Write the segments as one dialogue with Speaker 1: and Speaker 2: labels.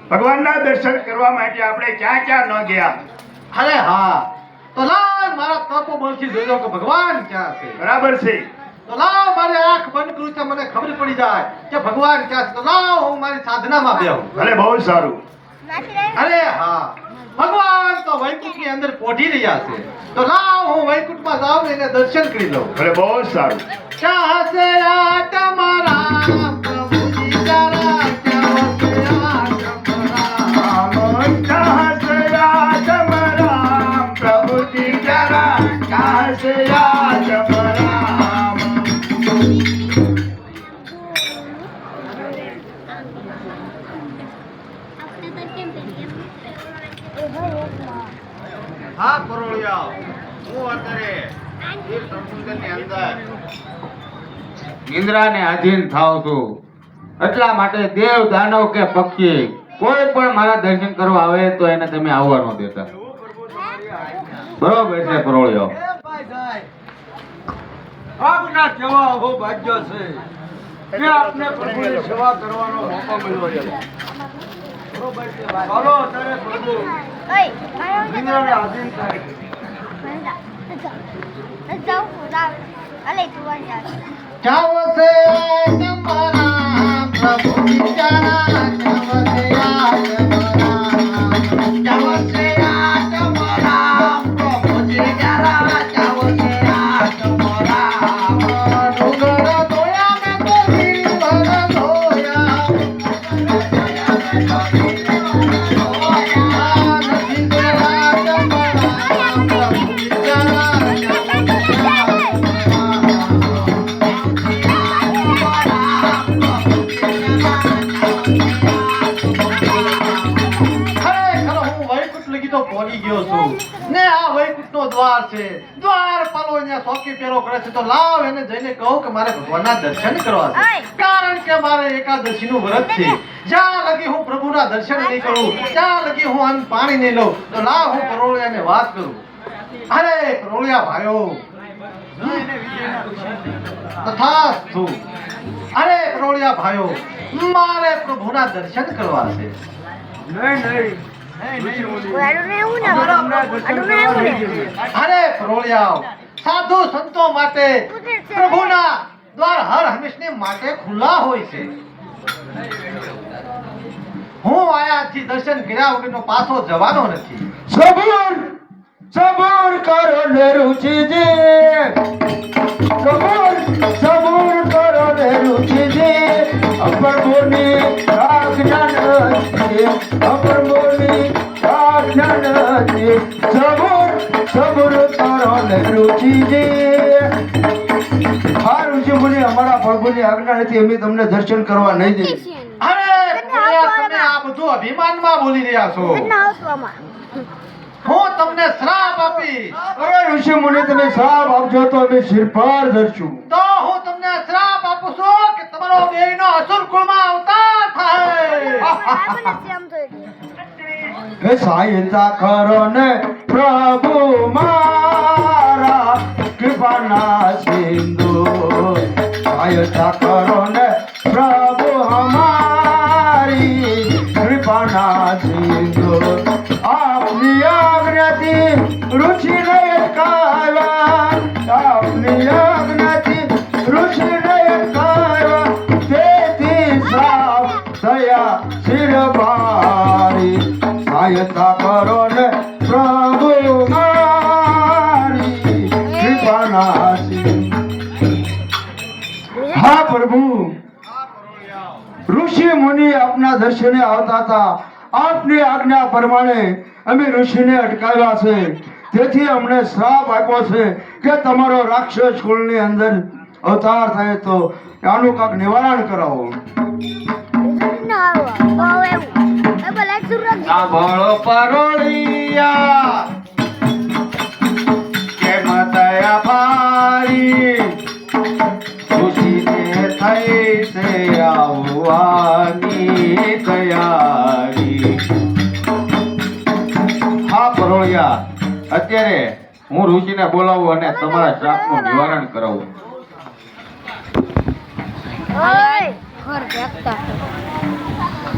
Speaker 1: ભગવાનના દર્શન કરવા માટે આપણે ક્યાં ક્યાં ન ગયા?
Speaker 2: અરે હા, તો લાવ મારા તપોબળથી જોઈ લો કે ભગવાન ક્યાં છે.
Speaker 1: બરાબર છે.
Speaker 2: તો લાવ મારી આંખ બંધ કરું તો મને ખબર પડી જાય કે ભગવાન ક્યાં છે. તો લાવ હું મારી સાધનામાં બેહું.
Speaker 1: ભલે, બહુ સારું.
Speaker 2: અરે હા, ભગવાન તો વૈકુંઠની અંદર પોઢી રહ્યા છે. તો લાવ હું વૈકુંઠમાં જાઉં ને એને દર્શન કરી લઉં.
Speaker 1: ભલે, બહુ સારું.
Speaker 2: ક્યાં છે આ તમારા પ્રભુજી તારા, ક્યાં છે આ
Speaker 1: પ્રભુજી જરા કાશે યાદ
Speaker 2: હા કરોળિયા, હું અત્યારે તીર સમુદ્રની અંદર નિંદ્રાને આધીન થાઉં છું. એટલા માટે દેવ દાનવ કે પક્ષી કોઈ પણ મારા દર્શન કરવા આવે તો એને તમે આવવા ન દેતા. બરોબર છે કરોળિયો?
Speaker 3: આપના કેવા હો ભાગ્ય છે કે આપને પ્રભુની સેવા કરવાનો મોકો મળ્યો છે. બરોબર છે ભાઈ. ચાલો અત્યારે પ્રભુ નિંદ્રાને આધીન થાય.
Speaker 2: ક્યાં છે તમારા પ્રભુ બિચારા, ક્યાં છે આ તમારા, ક્યાં છે આ તમારા પ્રભુ બિચારા, ક્યાં છે આ તમારા. ડુંગર ધોયા મેં તો ગિરિવર ધોયા, નથી જોયા તમારા પ્રભુ બિચારા. પહોંચી ગયો છું ને આ વૈકુંઠનો દ્વાર છે. દ્વાર પાલો અહીંયા સોકી પેરો કરે છે. તો લાવ એને જઈને કહું કે મારે ભગવાનના દર્શન કરવા છે. કારણ કે મારે એકાદશીનું વ્રત છે. જ્યાં લગી હું પ્રભુના દર્શન નહીં કરું, ત્યાં લગી હું અન્ન પાણી નહીં લઉં. તો લાવ હું કરોળિયાને વાત કરું. અરે કરોળિયા ભાઈઓ, તથાસ્તુ. અરે કરોળિયા ભાઈઓ, મારે પ્રભુના દર્શન કરવા છે.
Speaker 3: નહીં નહીં
Speaker 2: અરે કરોળિયાઓ, સાધુ સંતો માટે પ્રભુના દ્વાર હર હંમેશને માટે ખુલ્લા હોય છે. હું આયાથી દર્શન કર્યા વગરનો પાછો જવાનો નથી.
Speaker 3: સબૂર કરો ને રુચિજી, સબૂર કરો ને રુચિજી. અપરમોની આજ્ઞા નથી, અપરમોની આજ્ઞા નથી. સબૂર કરો ને રુચિજી. હા ઋષિમુનિ, અમારા પ્રભુની આજ્ઞા નથી, અમે તમને દર્શન કરવા નહીં દઈએ.
Speaker 2: અરે કરોળિયા, તમે આ બધું અભિમાનમાં બોલી રહ્યા છો. હું તમને શ્રાપ આપીશ.
Speaker 3: અરે ઋષિમુનિ, તમે શ્રાપ આપજો તો અમે શિર પર ધરશું.
Speaker 2: તો હું તમને શ્રાપ આપું છું કે તમારો બેયનો અસુર કુળમાં અવતાર થાય.
Speaker 3: હે સહાયતા કરો ને પ્રભુ મારા, કૃપાના સિંધુ. સહાયતા કરો ને પ્રભુ હમારી, કૃપાના સિંધુ. આપની આજ્ઞાથી રુચિને અટકાવ્યા, આપની આજ્ઞાથી રુચિને અટકાવ્યા. તેથી શ્રાપ દયા શિર ભારી સહાયતા કરો ને પ્રભુ મારી કૃપાનાસી હા પ્રભુ ઋષિ મુનિ આપના દર્શને આવતા હતા આપની આજ્ઞા પ્રમાણે અમે ઋષિને અટકાવ્યા છે તેથી અમને શ્રાપ આપ્યો છે કે તમારો રાક્ષસ કુળની અંદર અવતાર થાય તો આનું કાંક નિવારણ કરાવો સાંભળો પરોળિયા કેમ દયા ભારી ખુશીને થઈ છે આવવાની તૈયારી હા પરોળિયા અત્યારે હું ઋષિને બોલાવું અને તમારા શ્રાપનું નિવારણ કરાવું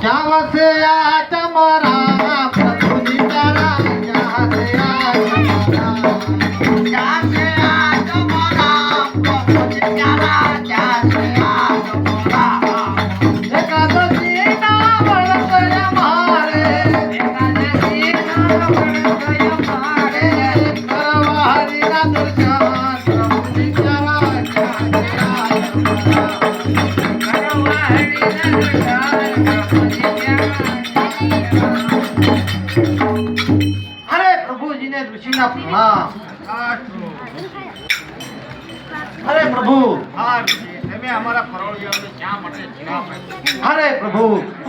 Speaker 3: ક્યાં વસે આ તમારા પ્રભુજી તારા ક્યાં છે આ ક્યાં છે આ તમારા પ્રભુજી તારા ક્યાં છે આ તમારા એકાદશી ના વળતય મારે એકાદશી ના વળતય મારે કરવા હરિના દર્શન પ્રભુજી તારા ક્યાં છે આ તમારા અરે પ્રભુજીને ઋષિના પ્રણામ અરે પ્રભુ અરે પ્રભુ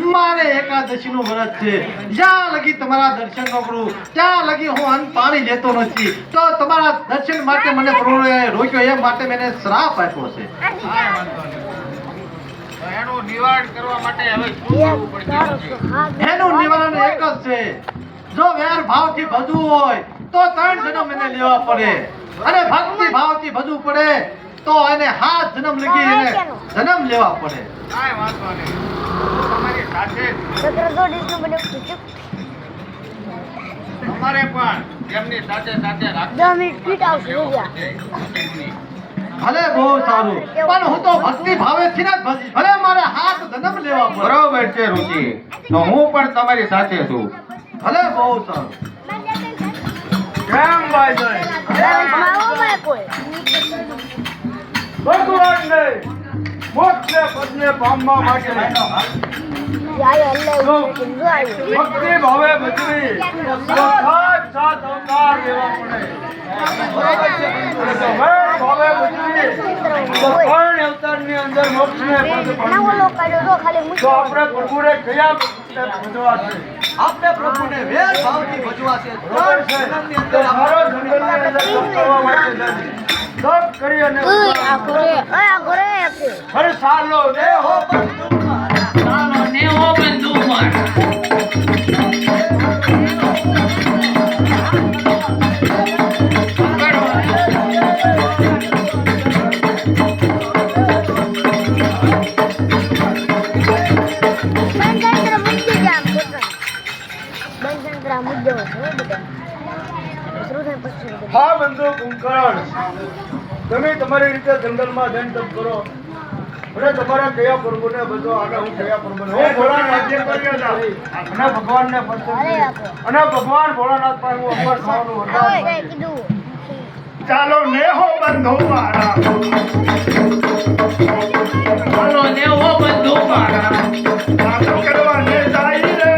Speaker 3: મારે એકાદશી નું વ્રત છે જ્યાં લગી તમારા દર્શન ન કરું ત્યાં લગી હું અન્ન પાણી લેતો નથી તો તમારા દર્શન માટે મને પ્રભુએ રોક્યો એ માટે મેં શ્રાપ આપ્યો છે
Speaker 1: એનું નિવારણ કરવા માટે હવે શું કરવું પડશે?
Speaker 2: એનું નિવારણ એક જ છે જો વેર ભાવથી ભજવું હોય તો 3 જન્મ એને લેવા પડે અને ભક્તિ ભાવથી ભજવું પડે તો એને 7 જન્મ લગી એને જન્મ લેવા પડે
Speaker 1: કાંઈ વાંધો નહીં. તમારી સાથે તમારે પણ એમની સાથે સાથે
Speaker 2: ભલે બહુ સારું પણ હું તો ભક્તિ ભાવેથી જ ભજીશ ભલે મારે 7 જન્મ લેવા પડે
Speaker 3: બરોબર છે ઋષિ તો હું પણ તમારી સાથે છું
Speaker 2: ભલે બહુ સારું
Speaker 3: કેમ ભાઈ ભગવાનને મોક્ષને પદને પામવા માટે ભક્તિ ભાવે ભજવી તો સાત અવતાર લેવા પડે બરોબર છે તો વેર ભાવે ભજવી તો ત્રણ અવતારની અંદર મોક્ષને પદ પામવું તો આપણે પ્રભુને કયા ભજવા છે
Speaker 2: આપણે પ્રભુને વેર ભાવથી ભજવા છે
Speaker 3: બરોબર છે તો સારો જંગલની અંદર તપ કરવા માટે જજે તપ કરી અને અરે સાલો ને હો હા બંધુ કુંકરણ તમે તમારી રીતે જંગલમાં જઈને તપ કરો અને તમારા કયા પ્રભુને બધો આગળ હું કયા પ્રભુને હું ભોળાનાથ જે કર્યો હતા અને ભગવાનને પસંદ અને ભગવાન ભોળાનાથ પાસે હું અમર થવાનું વરદાન
Speaker 1: ચાલો નેહો બંધુ મારા ચાલો નેહો બંધુ મારા વાતો કરવાને જાય રે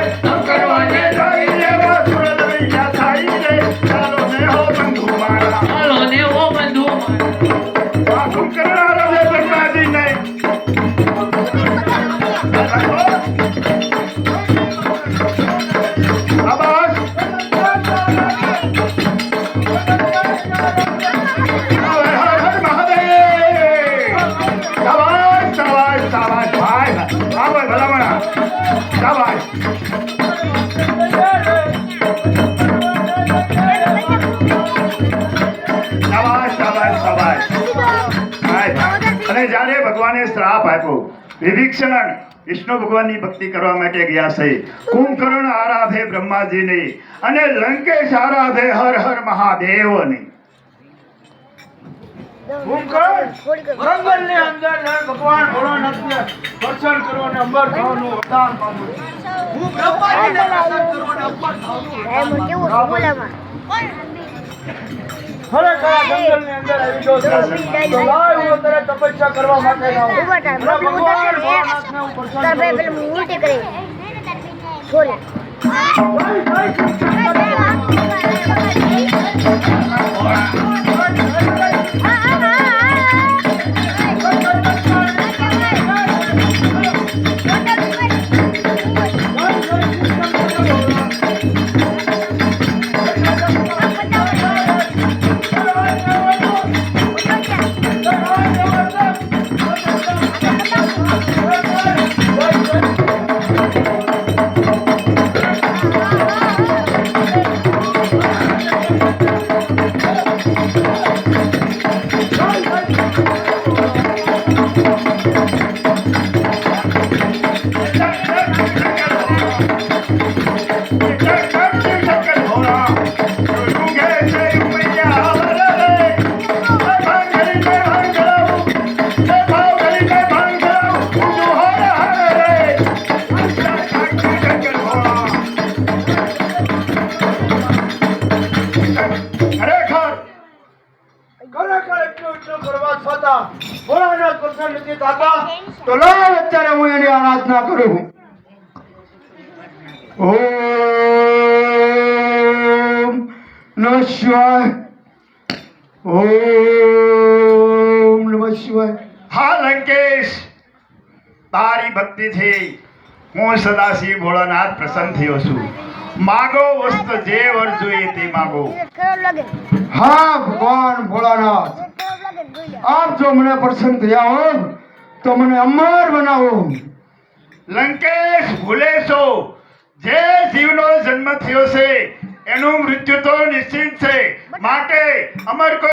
Speaker 1: કરવાને જાય રે વાસુર દરિયા થાય રે ચાલો નેહો બંધુ મારા ચાલો નેહો બંધુ મારા વાતો કરનારા રે બ્રહ્માજી નહીં આબાસ અને જ્યારે ભગવાને શ્રાપ આપ્યો વિભીષણ વિષ્ણુ ભગવાનની ભક્તિ કરવા માટે ગયા છે કુંભકર્ણ આરાધે બ્રહ્માજીને અને લંકેશ આરાધે હર હર મહાદેવને
Speaker 3: હું કર જંગલની અંદર જય ભગવાન ભોળાનાથને દર્શન કરો અને અંબર થવાનું વરદાન પામો હું બ્રહ્માજીને દર્શન કરો અને અંબર થવાનું ખરેખર આ જંગલની અંદર આવી ગયો છે તો લાવ હું અત્યારે તપસ્યા કરવા માટે આવું ભગવાન ભોળાનાથને હું પ્રસન્ન કરું ભોળાનાથ પ્રસન્ન નથી થતા તો લાવ અત્યારે હું એની આરાધના કરું ઓમ નમઃ શિવાય ઓમ નમઃ શિવાય
Speaker 1: હા લંકેશ, તારી ભક્તિથી હું સદાશિવ ભોળાનાથ પ્રસન્ન થયો છું. માગો વસ્તુ જે વર જોઈએ તે માગો.
Speaker 3: હા ભગવાન ભોળાનાથ, આપ જો મને પ્રસન્ન થયા હો તો મને અમર બનાવો.
Speaker 1: લંકેશ, ભૂલે છો જે જીવનો જન્મ થયો છે એનું મૃત્યુ તો નિશ્ચિત છે, માટે અમર કોઈ